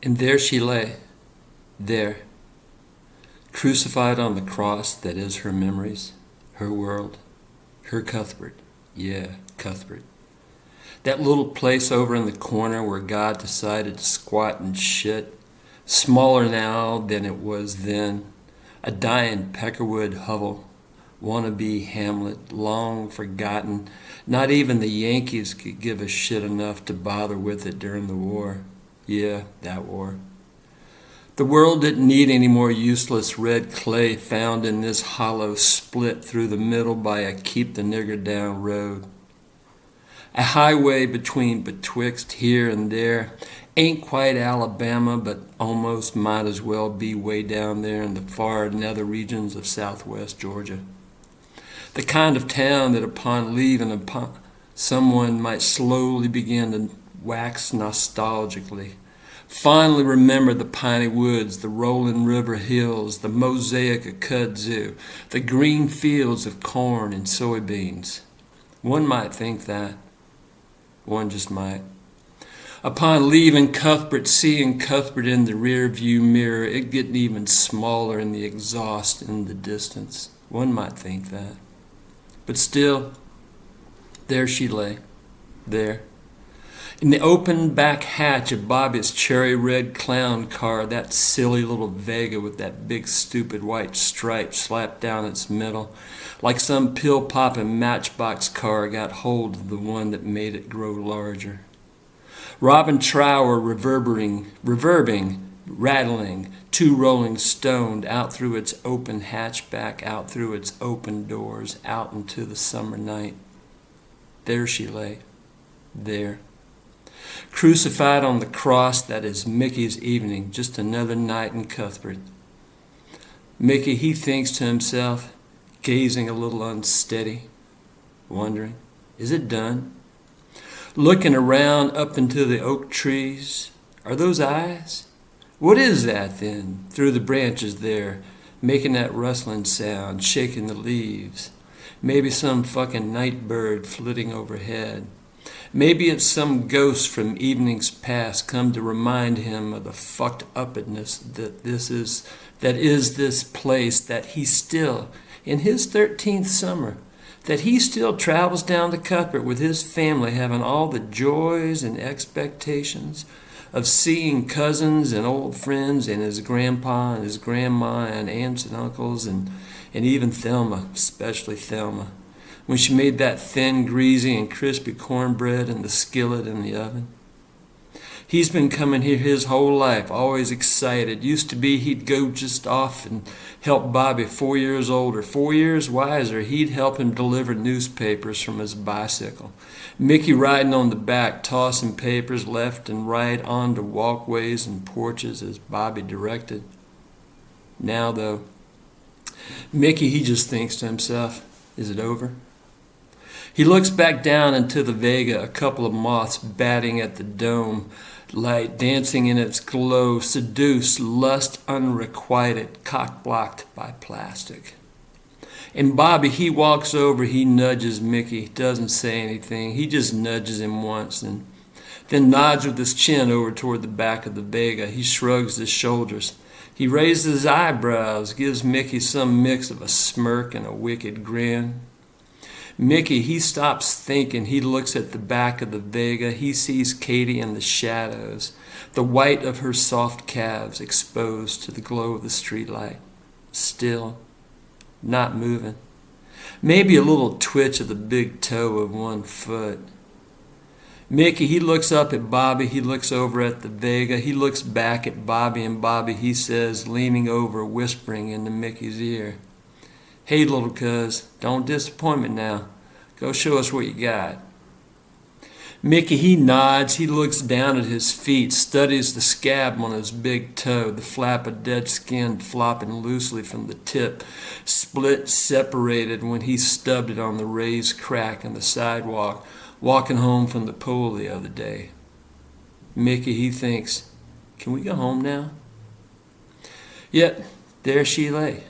And there she lay, there, crucified on the cross that is her memories, her world, her Cuthbert. Yeah, Cuthbert. That little place over in the corner where God decided to squat and shit, smaller now than it was then, a dying Peckerwood hovel, wannabe Hamlet, long forgotten. Not even the Yankees could give a shit enough to bother with it during the war. Yeah, that war. The world didn't need any more useless red clay found in this hollow split through the middle by a keep the nigger down road. A highway betwixt here and there. Ain't quite Alabama, but almost might as well be way down there in the far nether regions of southwest Georgia. The kind of town that upon leaving someone might slowly begin to wax nostalgically. Finally remember the piney woods, the rolling river hills, the mosaic of kudzu, the green fields of corn and soybeans. One might think that. One just might. Upon leaving Cuthbert, seeing Cuthbert in the rear view mirror, it getting even smaller in the exhaust in the distance. One might think that. But still, there she lay, there. In the open back hatch of Bobby's cherry red clown car, that silly little Vega with that big stupid white stripe slapped down its middle, like some pill-popping matchbox car got hold of the one that made it grow larger. Robin Trower reverbing, rattling, two rolling stoned out through its open hatchback, out through its open doors, out into the summer night. There she lay, there. Crucified on the cross that is Mickey's evening, just another night in Cuthbert. Mickey, he thinks to himself, gazing a little unsteady, wondering, is it done? Looking around up into the oak trees, are those eyes? What is that then, through the branches there, making that rustling sound, shaking the leaves? Maybe some fucking night bird flitting overhead. Maybe it's some ghost from evenings past come to remind him of the fucked upness that is this place, that he still, in his 13th summer, that he still travels down to Cuthbert with his family, having all the joys and expectations of seeing cousins and old friends and his grandpa and his grandma and aunts and uncles and even Thelma, especially Thelma, when she made that thin, greasy, and crispy cornbread in the skillet in the oven. He's been coming here his whole life, always excited. Used to be he'd go just off and help Bobby, 4 years older, 4 years wiser. He'd help him deliver newspapers from his bicycle. Mickey riding on the back, tossing papers left and right onto walkways and porches as Bobby directed. Now, though, Mickey, he just thinks to himself, is it over? He looks back down into the Vega, a couple of moths batting at the dome, light dancing in its glow, seduced, lust unrequited, cock-blocked by plastic. And Bobby, he walks over, he nudges Mickey, doesn't say anything. He just nudges him once and then nods with his chin over toward the back of the Vega. He shrugs his shoulders. He raises his eyebrows, gives Mickey some mix of a smirk and a wicked grin. Mickey, he stops thinking. He looks at the back of the Vega. He sees Katie in the shadows, the white of her soft calves exposed to the glow of the streetlight. Still, not moving. Maybe a little twitch of the big toe of one foot. Mickey, he looks up at Bobby. He looks over at the Vega. He looks back at Bobby, and Bobby, he says, leaning over, whispering into Mickey's ear, hey, little cuz, don't disappoint me now. Go show us what you got. Mickey, he nods. He looks down at his feet, studies the scab on his big toe, the flap of dead skin flopping loosely from the tip, split, separated when he stubbed it on the raised crack in the sidewalk, walking home from the pool the other day. Mickey, he thinks, can we go home now? Yet, there she lay,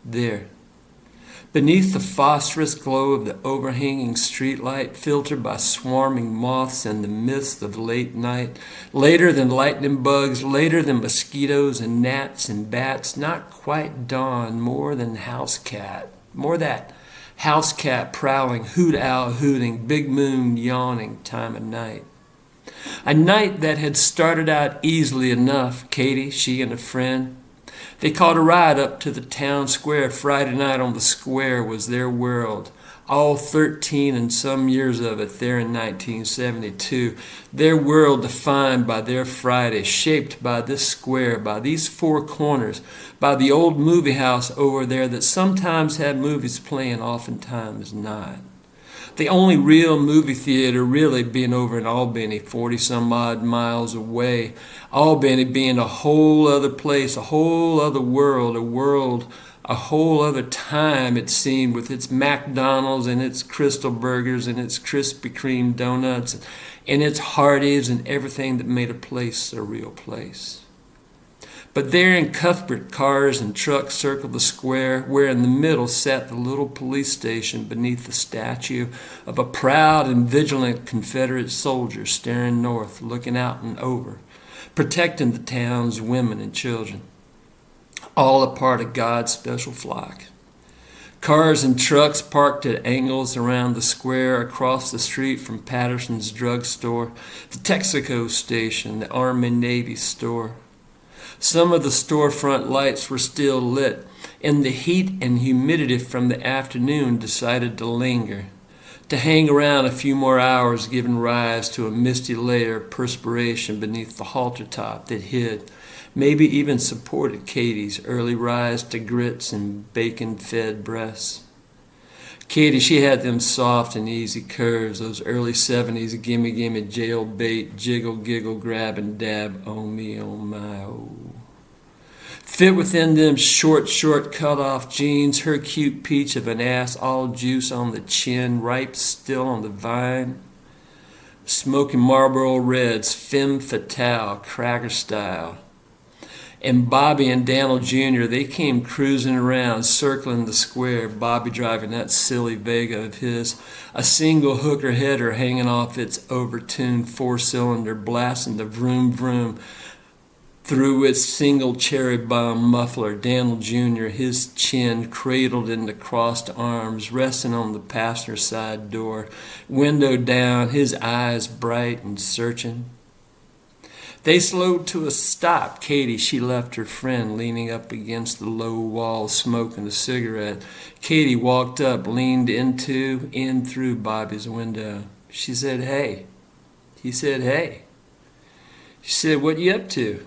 there. Beneath the phosphorus glow of the overhanging streetlight, filtered by swarming moths and the mist of late night, later than lightning bugs, later than mosquitoes and gnats and bats, not quite dawn, more than house cat, more that house cat prowling, hoot owl hooting, big moon yawning time of night. A night that had started out easily enough. Katie, she and a friend, they caught a ride up to the town square. Friday night on the square was their world. All 13 and some years of it there in 1972. Their world defined by their Friday, shaped by this square, by these four corners, by the old movie house over there that sometimes had movies playing, oftentimes not. The only real movie theater really being over in Albany, 40-some-odd miles away. Albany being a whole other place, a whole other world, a whole other time, it seemed, with its McDonald's and its Crystal Burgers and its Krispy Kreme donuts and its Hardee's and everything that made a place a real place. But there in Cuthbert, cars and trucks circled the square, where in the middle sat the little police station beneath the statue of a proud and vigilant Confederate soldier staring north, looking out and over, protecting the town's women and children, all a part of God's special flock. Cars and trucks parked at angles around the square, across the street from Patterson's drugstore, the Texaco station, the Army Navy store. Some of the storefront lights were still lit, and the heat and humidity from the afternoon decided to linger, to hang around a few more hours, giving rise to a misty layer of perspiration beneath the halter top that hid, maybe even supported Katie's early rise to grits and bacon-fed breasts. Katie, she had them soft and easy curves, those early 70s gimme-gimme jailbait, jiggle, giggle, grab and dab, oh me, oh my, oh. Fit within them short cut-off jeans, her cute peach of an ass, all juice on the chin, ripe still on the vine. Smoking Marlboro Reds, femme fatale, cracker style. And Bobby and Daniel Jr., they came cruising around, circling the square, Bobby driving that silly Vega of his, a single hooker header hanging off its overtuned four-cylinder, blasting the vroom vroom through its single cherry bomb muffler. Daniel Jr., his chin cradled into crossed arms, resting on the passenger side door, window down, his eyes bright and searching. They slowed to a stop. Katie, she left her friend leaning up against the low wall, smoking a cigarette. Katie walked up, leaned in through Bobby's window. She said, "Hey." He said, "Hey." She said, "What you up to?"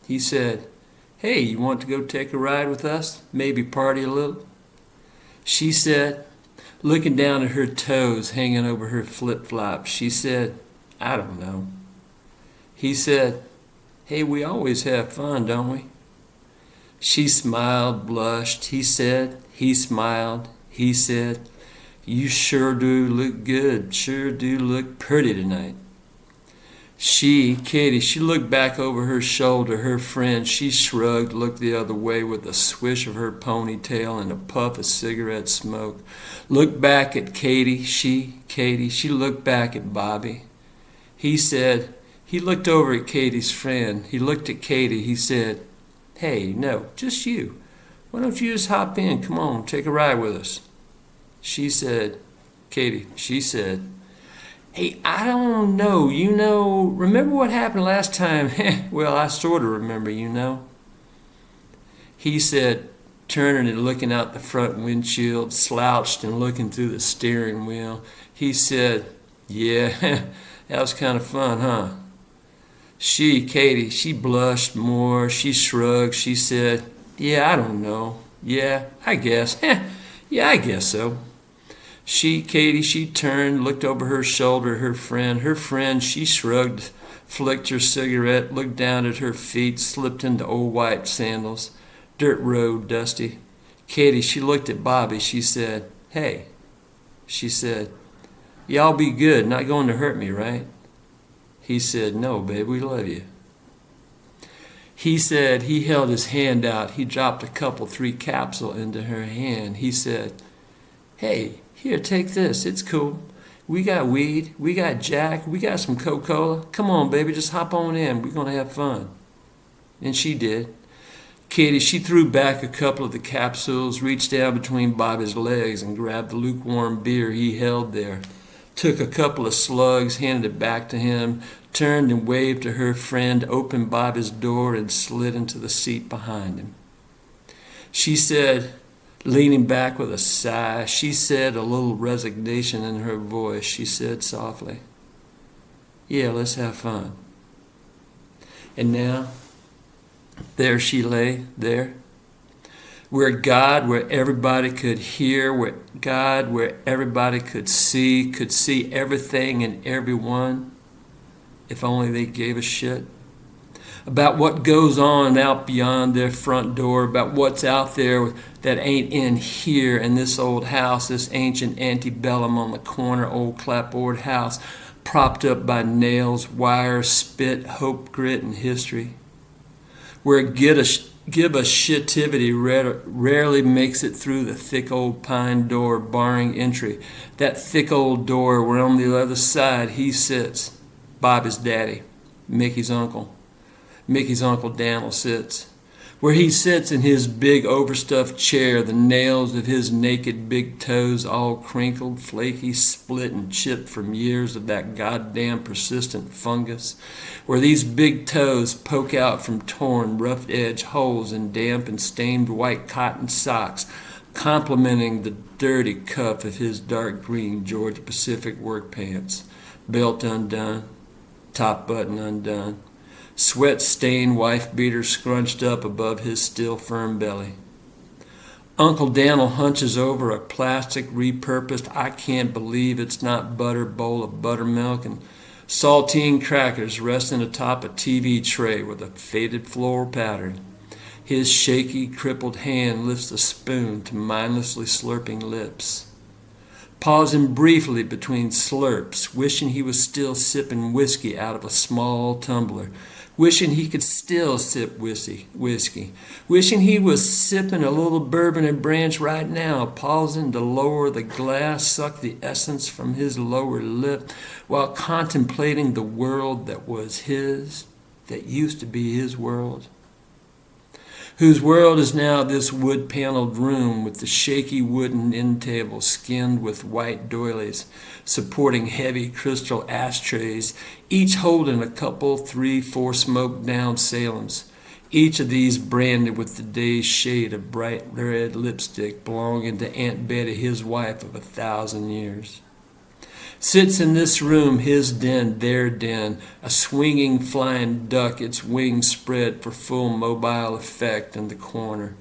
He said, "Hey, you want to go take a ride with us? Maybe party a little?" She said, looking down at her toes hanging over her flip-flops, she said, "I don't know." He said, "Hey, we always have fun, don't we?" She smiled, blushed. He said, he smiled. He said, "You sure do look good, sure do look pretty tonight." Katie, she looked back over her shoulder. Her friend, she shrugged, looked the other way with a swish of her ponytail and a puff of cigarette smoke. Looked back at Katie, she looked back at Bobby. He looked over at Katie's friend. He looked at Katie. He said, "Hey, no, just you. Why don't you just hop in? Come on, take a ride with us." She said, "Hey, I don't know. Remember what happened last time?" "Well, I sort of remember, He said, turning and looking out the front windshield, slouched and looking through the steering wheel. He said, "Yeah, that was kind of fun, huh?" Katie, she blushed more. She shrugged. She said, "Yeah, I don't know. Yeah, I guess. Yeah, I guess so." Katie, she turned, looked over her shoulder at her friend. Her friend, she shrugged, flicked her cigarette, looked down at her feet, slipped into old white sandals. Dirt road, dusty. Katie, she looked at Bobby. She said, "Hey." She said, "Y'all be good, not going to hurt me, right?" He said, "No, babe, we love you." He said, he held his hand out. He dropped a couple, 3 capsule into her hand. He said, Hey, here, take this. It's cool. We got weed. We got Jack. We got some Coca-Cola. Come on, baby, just hop on in. We're going to have fun. And she did. Katie, she threw back a couple of the capsules, reached down between Bobby's legs and grabbed the lukewarm beer he held there, took a couple of slugs, handed it back to him, turned and waved to her friend, opened Bobby's door, and slid into the seat behind him. She said, leaning back with a sigh, she said, a little resignation in her voice, she said softly, "Yeah, let's have fun." And now, there she lay, there, where God, where everybody could hear, where God, where everybody could see everything and everyone, if only they gave a shit about what goes on out beyond their front door, about what's out there that ain't in here in this old house, this ancient antebellum on the corner old clapboard house, propped up by nails, wire, spit, hope, grit, and history, where give a shitivity rarely makes it through the thick old pine door barring entry, that thick old door where on the other side he sits, Bobby's daddy, Mickey's uncle Dan'l sits, where he sits in his big overstuffed chair, the nails of his naked big toes all crinkled, flaky, split and chipped from years of that goddamn persistent fungus, where these big toes poke out from torn, rough-edged holes in damp and stained white cotton socks, complementing the dirty cuff of his dark green Georgia Pacific work pants, belt undone, top button undone, sweat-stained wife-beater scrunched up above his still firm belly. Uncle Dan'l hunches over a plastic repurposed I can't believe it's not butter bowl of buttermilk and saltine crackers resting atop a TV tray with a faded floral pattern. His shaky, crippled hand lifts a spoon to mindlessly slurping lips. Pausing briefly between slurps, wishing he was still sipping whiskey out of a small tumbler, wishing he could still sip whiskey, wishing he was sipping a little bourbon and branch right now, pausing to lower the glass, suck the essence from his lower lip, while contemplating the world that was his, that used to be his world, whose world is now this wood-paneled room with the shaky wooden end table skinned with white doilies, supporting heavy crystal ashtrays, each holding a couple, 3, 4 smoked-down Salems, each of these branded with the day's shade of bright red lipstick belonging to Aunt Betty, his wife of 1,000 years. Sits in this room, his den, their den, a swinging flying duck, its wings spread for full mobile effect in the corner,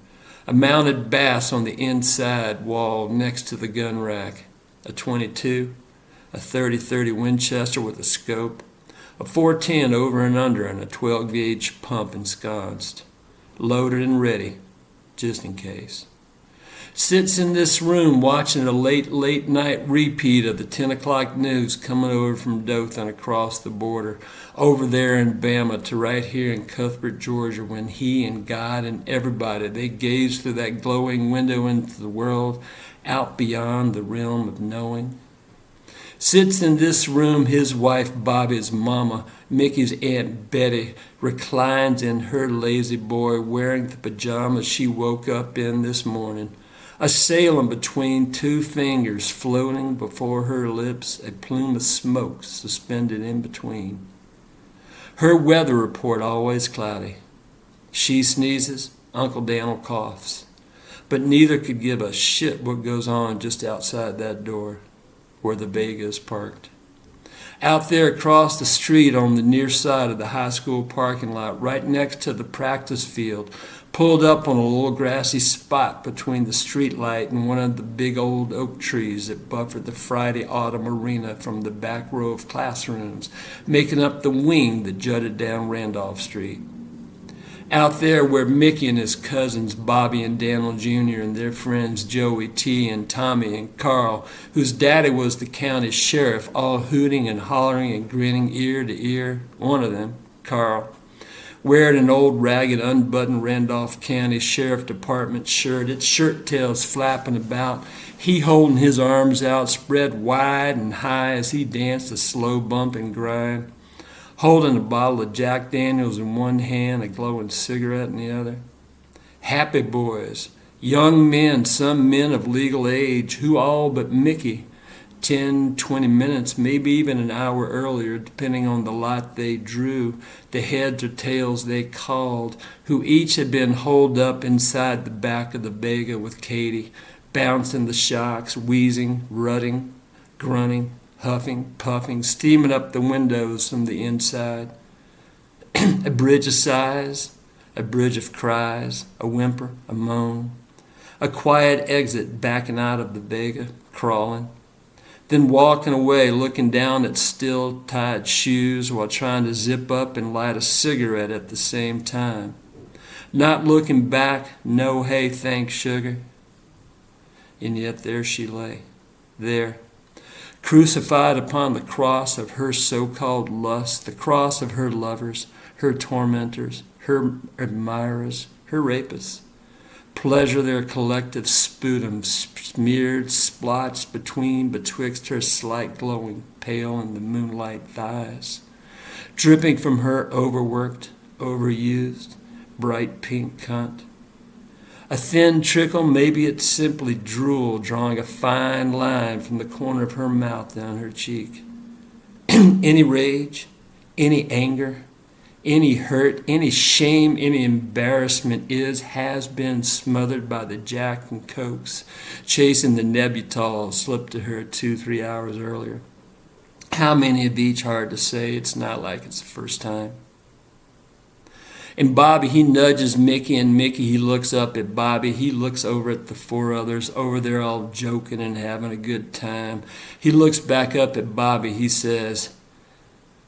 a mounted bass on the inside wall next to the gun rack, a .22, a 30-30 Winchester with a scope, a .410 over and under, and a 12-gauge pump ensconced, loaded and ready, just in case. Sits in this room watching a late night repeat of the 10 o'clock news coming over from Dothan across the border, over there in Bama to right here in Cuthbert, Georgia, when he and God and everybody, they gazed through that glowing window into the world out beyond the realm of knowing. Sits in this room his wife Bobby's mama, Mickey's Aunt Betty, reclines in her lazy boy wearing the pajamas she woke up in this morning, a Salem between 2 fingers floating before her lips, a plume of smoke suspended in between. Her weather report always cloudy. She sneezes, Uncle Dan'l coughs. But neither could give a shit what goes on just outside that door, where the Vega is parked. Out there across the street on the near side of the high school parking lot, right next to the practice field, pulled up on a little grassy spot between the street light and one of the big old oak trees that buffered the Friday autumn arena from the back row of classrooms, making up the wing that jutted down Randolph Street. Out there where Mickey and his cousins, Bobby and Dan'l Jr., and their friends Joey T. and Tommy and Carl, whose daddy was the county sheriff, all hooting and hollering and grinning ear to ear, one of them, Carl, wearing an old ragged unbuttoned Randolph County Sheriff Department shirt, its shirt tails flapping about, he holding his arms out spread wide and high as he danced a slow bump and grind, holding a bottle of Jack Daniels in one hand, a glowing cigarette in the other. Happy boys, young men, some men of legal age, who all but Mickey, 10, 20 minutes, maybe even an hour earlier, depending on the lot they drew, the heads or tails they called, who each had been holed up inside the back of the Vega with Katie, bouncing the shocks, wheezing, rutting, grunting, huffing, puffing, steaming up the windows from the inside. A bridge of sighs, a bridge of cries, a whimper, a moan, a quiet exit backing out of the Vega, crawling, then walking away, looking down at still tied shoes while trying to zip up and light a cigarette at the same time. Not looking back, no hey thanks sugar. And yet there she lay, there, crucified upon the cross of her so-called lust, the cross of her lovers, her tormentors, her admirers, her rapists. Pleasure their collective sputum smeared, splotched betwixt her slight glowing pale in the moonlight thighs, dripping from her overworked, overused, bright pink cunt. A thin trickle, maybe it's simply drool drawing a fine line from the corner of her mouth down her cheek. Any rage, any anger, any hurt, any shame, any embarrassment has been smothered by the Jack and Cokes chasing the Nebutol slipped to her 2-3 hours earlier. How many of each, hard to say, it's not like it's the first time. And Bobby, he nudges Mickey, and Mickey, he looks up at Bobby. He looks over at the four others over there all joking and having a good time. He looks back up at Bobby. He says,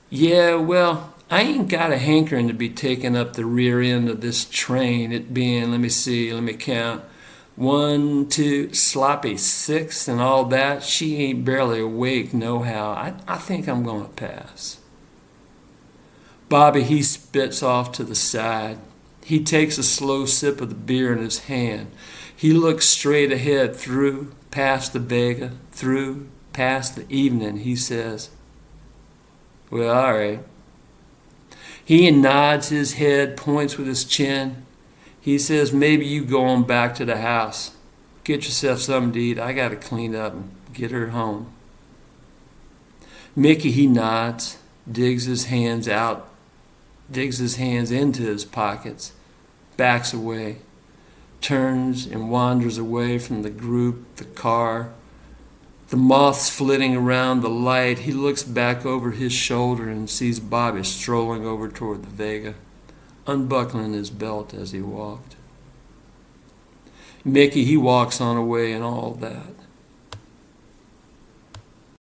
yeah, well, I ain't got a hankering to be taking up the rear end of this train, it being, let me count, 1, 2, sloppy 6 and all that. She ain't barely awake nohow. I think I'm going to pass. Bobby, he spits off to the side. He takes a slow sip of the beer in his hand. He looks straight ahead through, past the Vega, through, past the evening. He says, well, all right. He nods his head, points with his chin. He says, maybe you go on back to the house. Get yourself something to eat. I got to clean up and get her home. Mickey, he nods, digs his hands into his pockets, backs away, turns and wanders away from the group, the car, the moths flitting around the light. He looks back over his shoulder and sees Bobby strolling over toward the Vega, unbuckling his belt as he walked. Mickey, he walks on away and all that.